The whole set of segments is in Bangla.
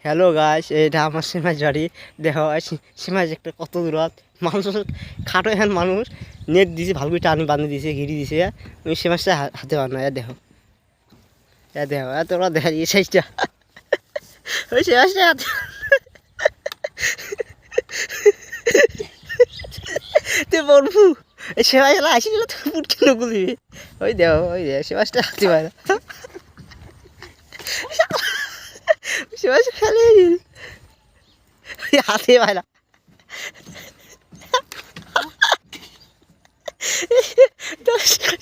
হ্যালো গাইস, এটা আমার সীমাজ বাড়ি। দেখো সীমাজ একটা কত দূরত মানুষ খাটো এখন মানুষ নেট দিছে, ভালো করে টানি বাঁধি দিছে, ঘিরি দিছে। ওই সীমাজটা হাতে বানা। দেখো দেখো তোরা দেখা এই সাইজটা, ওই সীমাজটা হাতে তুই বলবু এই সীমাজ আসিছিল তো পুটকি নগুলি। ওই দেখো সীমাজটা হাতে বানা, সীমাজ খেলে হাতে বানা।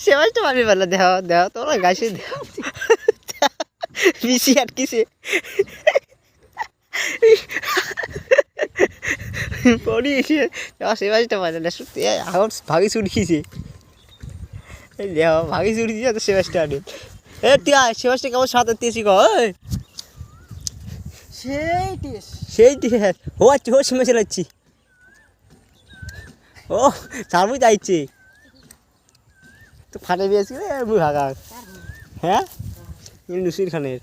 সে মাছটা মারি পেলা। দেহ দেহ তোরা গাছে দেহ বেশি আটকিছে পড়ি এসে সে মাছটা মারে না। সত্যি এখন ভাগি চুটকিছে, এই দেহ ভাগি চুটকিছে তো সে মাছটা আনে। এ টিয়া সে মাছটা কেমন সাঁতার দিয়েছি গো? সেই টিয়াস ও আচ্ছা, ও সীমা চালাচ্ছি। ও সারবই যাইছে তো ফাটে পেয়েছি রে মুই ভাগা। হ্যাঁ নুসির খানের।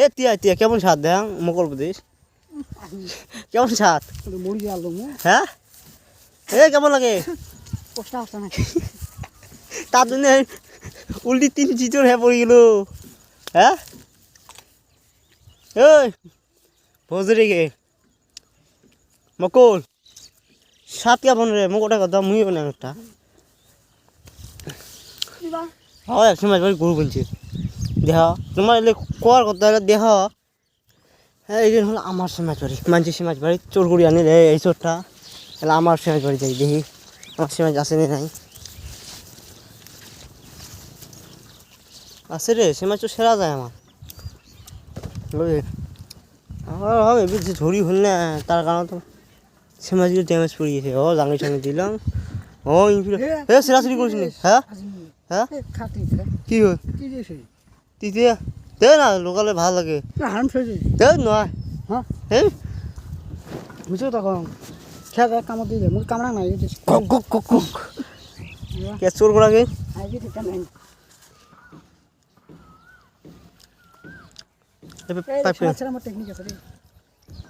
এ তিয়া তিয়া কেমন স্বাদ দেখ মকর প্রদেশ, কেমন স্বাদ? হ্যাঁ এ কেমন লাগে? তার জন্য উল্টি 3 চিচর হয়ে পড়ে গেল। হ্যাঁ ওই ভোজরে গে মকর স্বাদ কেমন রে? মকরটা কথা মুই না একটা। হয় এক সময় গরু বলছে দেহ তোমার এলে কোয়ার কথা দেহ। হ্যাঁ এই হলো আমার সে মাছ বাড়ি, মানছি সে মাছ বাড়ি চোর করি আনি রে। এই চোরটা তাহলে আমার সে মাছ বাড়ি যাই, দেখি আমার সে মাছ আসে নাই। আছে রে সে মাছ তো সেরা যায় আমার। আমার হবে যে ঝড়ি হল না, তার কারণ তো সে মাছগুলো ড্যামেজ পড়ে গেছে। ও জাঙ্গি সঙ্গে দিলাম। ও হ্যাঁ সেরাসরি করিস নি? হ্যাঁ হ্যাঁ কি হয় তৃতীয় দে না লোকালে ভাল লাগে দে নয়। হ্যাঁ বুঝছো তখন খেয়ে কামড় দিয়ে যায়, মুখ কামড়া নাই কে চোর করা গে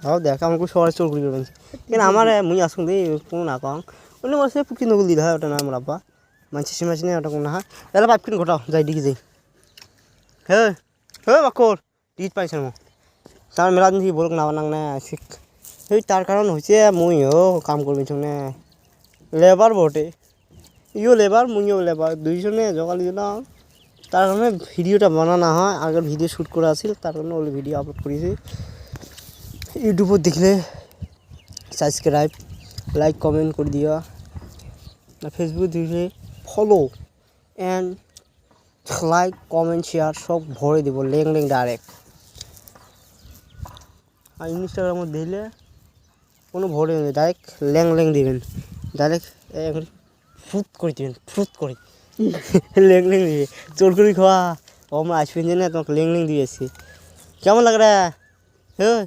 হ্যাঁ দেখ আমাকে সবাই চোর করি করবেন কেন আমার মুই আসুন দিই কোনো না কম অন্য মাসে পুকি নগুল দিতে হয়। ওটা না আমার আব্বা মানছি সে মাছ নেই, ওটা কোনো না হয়। তাহলে পাইপ কিনে ঘটাও যাই দিকে যাই। হ্যাঁ হ্যাঁ বাকর টিট পাইছে মো তার মেলা দিন বল না বানাং না শিখ। এই তার কারণ হয়েছে মুইও কাম করবি সঙ্গে লেবার বটে, ইও লেবার মুইও লেবার, দুইজনে জোগালি দিলাম। তার কারণে ভিডিওটা বানানো হয়, আগের ভিডিও শ্যুট করা আছিল, তার কারণে ওই ভিডিও আপলোড করেছি। ইউটিউবত দেখলে সাবস্ক্রাইব লাইক কমেন্ট করে দিও, ফেসবুক দেখলে follow and like comment share সব ভরে দেবো লেং ডাইরেক্ট। আর ইনস্টাগ্রামে দিলে কোনো ভরে নেই, ডাইরেক্ট ল্যাং দিবেন, ডাইরেক্ট ফুট করে দিবেন, ফুট করে লেং দিবে। চোর করে খাওয়া ও আমার আসবেন যে না তোমাকে লেং দিয়েছি। কেমন লাগে রে? হ্যাঁ